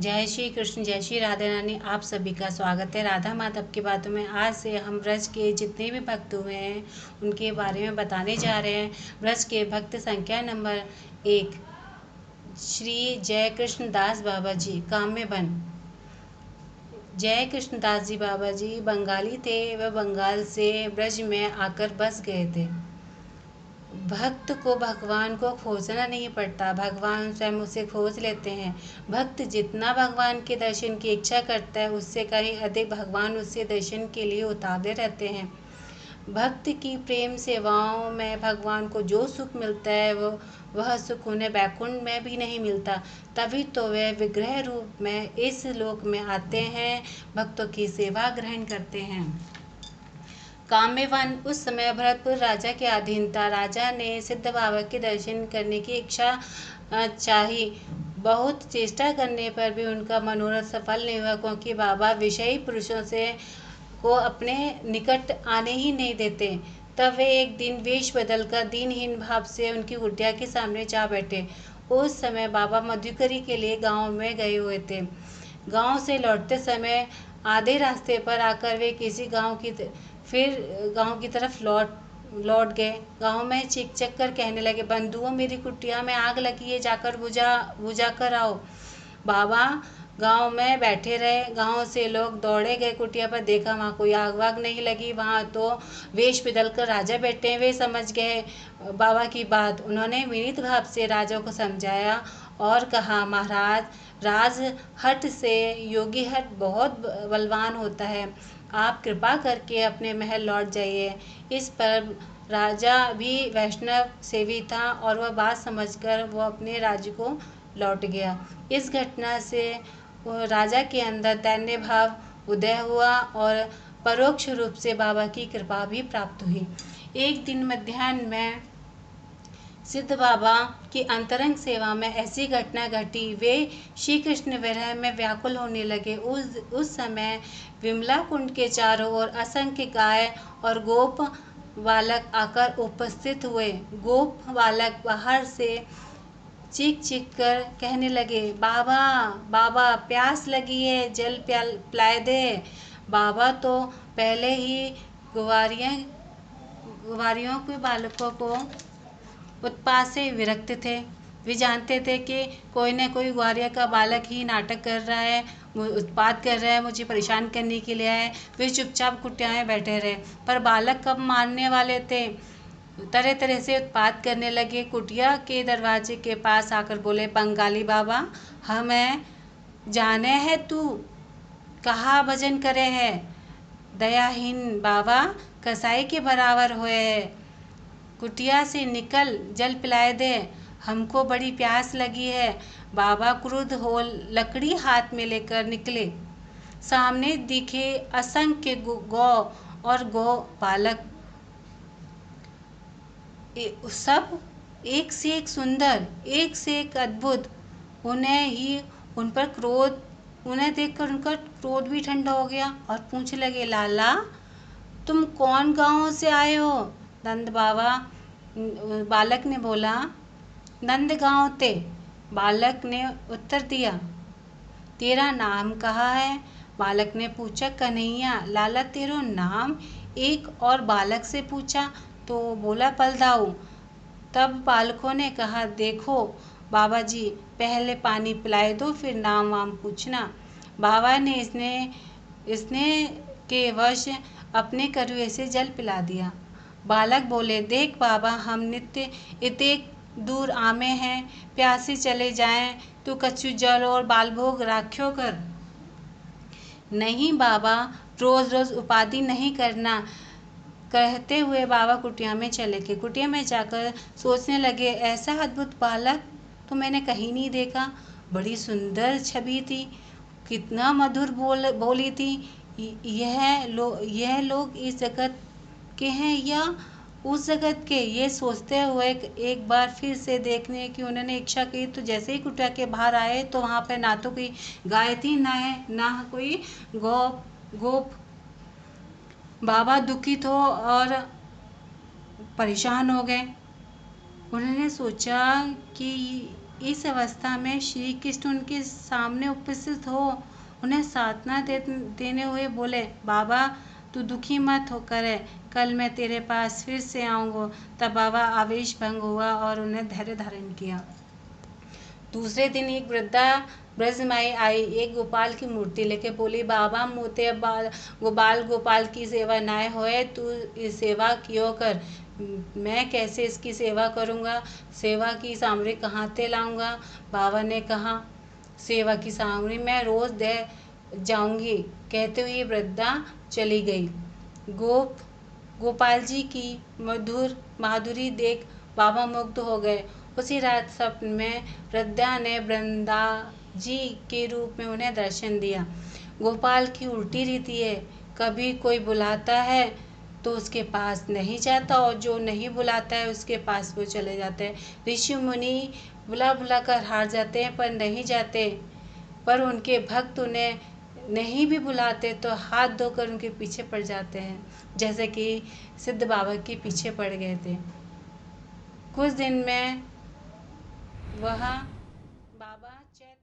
जय श्री कृष्ण, जय श्री राधे रानी। आप सभी का स्वागत है राधा माधव की बातों में। आज से हम ब्रज के जितने भी भक्त हुए हैं उनके बारे में बताने जा रहे हैं। ब्रज के भक्त संख्या नंबर 1, श्री जय कृष्ण दास बाबा जी, काम्यवन। जय कृष्ण दास जी बाबा जी बंगाली थे। वह बंगाल से ब्रज में आकर बस गए थे। भक्त को भगवान को खोजना नहीं पड़ता, भगवान स्वयं उसे खोज लेते हैं। भक्त जितना भगवान के दर्शन की इच्छा करता है उससे कहीं अधिक भगवान उससे दर्शन के लिए उतावले रहते हैं। भक्त की प्रेम सेवाओं में भगवान को जो सुख मिलता है वह सुख उन्हें वैकुंठ में भी नहीं मिलता। तभी तो वे विग्रह रूप में इस लोक में आते हैं, भक्तों की सेवा ग्रहण करते हैं। काम्यवन उस समय भरतपुर राजा के अधीन था। राजा ने सिद्ध बाबा के दर्शन करने की इच्छा चाही। बहुत चेष्टा करने पर भी उनका मनोरथ सफल नहीं हुआ, क्योंकि बाबा विषयी पुरुषों से को अपने निकट आने ही नहीं देते। तब वे एक दिन वेश बदलकर दीनहीन भाव से उनकी कुटिया के सामने जा बैठे। उस समय बाबा मधुकरी के लिए गांव में गए हुए थे। गांव से लौटते समय आधे रास्ते पर आकर वे किसी फिर गांव की तरफ लौट गए। गांव में चीख चक कर कहने लगे, बंधुओं मेरी कुटिया में आग लगी है, जाकर बुझा कर आओ। बाबा गांव में बैठे रहे। गांव से लोग दौड़े गए कुटिया पर, देखा वहाँ कोई आग वाग नहीं लगी, वहाँ तो वेश बदल कर राजा बैठे हैं। वे समझ गए बाबा की बात। उन्होंने विनीत भाव से राजा को समझाया और कहा, महाराज, राज हट से योगी हट बहुत बलवान होता है। आप कृपा करके अपने महल लौट जाइए। इस पर राजा भी वैष्णव सेवी था और वह बात समझकर वो अपने राज्य को लौट गया। इस घटना से राजा के अंदर दैन्य भाव उदय हुआ और परोक्ष रूप से बाबा की कृपा भी प्राप्त हुई। एक दिन मध्याह्न में सिद्ध बाबा की अंतरंग सेवा में ऐसी घटना घटी। वे श्री कृष्ण विरह में व्याकुल होने लगे। उस समय विमला कुंड के चारों ओर असंख्य गाय और गोप बालक आकर उपस्थित हुए। गोप बालक बाहर से चीख चीख कर कहने लगे, बाबा बाबा प्यास लगी है, जल पिलाए दे। बाबा तो पहले ही गुवारियों के बालकों को उत्पात से विरक्त थे। वे जानते थे कि कोई न कोई ग्वारिया का बालक ही नाटक कर रहा है, उत्पात कर रहा है, मुझे परेशान करने के लिए आए। वे चुपचाप कुटिया में बैठे रहे, पर बालक कब मानने वाले थे। तरह तरह से उत्पात करने लगे। कुटिया के दरवाजे के पास आकर बोले, बंगाली बाबा, हमें जाने है तू कहाँ भजन करे है। दयाहीन बाबा कसाई के बराबर हुए है। कुटिया से निकल, जल पिलाए दे, हमको बड़ी प्यास लगी है। बाबा क्रुद्ध हो लकड़ी हाथ में लेकर निकले। सामने दिखे असंख्य गौ और गौ बालक, सब एक से एक सुंदर, एक से एक अद्भुत। उन्हें देखकर उनका क्रोध भी ठंडा हो गया और पूछने लगे, लाला तुम कौन गांव से आए हो। बालक ने बोला, नंद गांव ते। बालक ने उत्तर दिया, तेरा नाम कहा है। बालक ने पूछा, कन्हैया। लाला तेरो नाम। एक और बालक से पूछा तो बोला, पलदाऊ। तब बालकों ने कहा, देखो बाबा जी, पहले पानी पिलाए दो, फिर नाम वाम पूछना। बाबा ने इसने के वश अपने करुए से जल पिला दिया। बालक बोले, देख बाबा, हम नित्य इतने दूर आमे हैं, प्यासे चले जाएं, तू कछु जल और बालभोग राख्यो कर। नहीं बाबा, रोज रोज उपाधि नहीं करना। कहते हुए बाबा कुटिया में चले गए। कुटिया में जाकर सोचने लगे, ऐसा अद्भुत बालक तो मैंने कहीं नहीं देखा। बड़ी सुंदर छवि थी, कितना मधुर बोली थी। यह लोग इस जगत के हैं या उस जगत के। ये सोचते हुए एक बार फिर से देखने की उन्होंने इच्छा की, तो जैसे ही कुटिया के बाहर आए तो वहाँ पर ना तो कोई गाय थी, ना कोई गोप। बाबा दुखित हो और परेशान हो गए। उन्होंने सोचा कि इस अवस्था में श्री कृष्ण उनके सामने उपस्थित हो उन्हें सांत्वना देने हुए बोले, बाबा तू दुखी मत हो करे, कल मैं तेरे पास फिर से आऊँगा। तब बाबा आवेश भंग हुआ और उन्हें धैर्य धारण किया। दूसरे दिन एक वृद्धा ब्रजमाई आई, एक गोपाल की मूर्ति लेके बोली, बाबा मोते गोपाल की सेवा नाय होए, तू इस सेवा क्यों कर। मैं कैसे इसकी सेवा करूँगा, सेवा की सामग्री कहाँ से लाऊंगा। बाबा ने कहा, सेवा की सामग्री मैं रोज दे जाऊंगी। कहते हुए वृद्धा चली गई। गोपाल जी की मधुर माधुरी देख बाबा मुग्ध हो गए। उसी रात स्वप्न में वृद्धा ने वृंदा जी के रूप में उन्हें दर्शन दिया। गोपाल की उल्टी रीति है, कभी कोई बुलाता है तो उसके पास नहीं जाता और जो नहीं बुलाता है उसके पास वो चले जाते हैं। ऋषि मुनि बुला बुला कर हार जाते हैं पर नहीं जाते, पर उनके भक्त उन्हें नहीं भी बुलाते तो हाथ धोकर उनके पीछे पड़ जाते हैं, जैसे कि सिद्ध बाबा के पीछे पड़ गए थे। कुछ दिन में वह बाबा चैत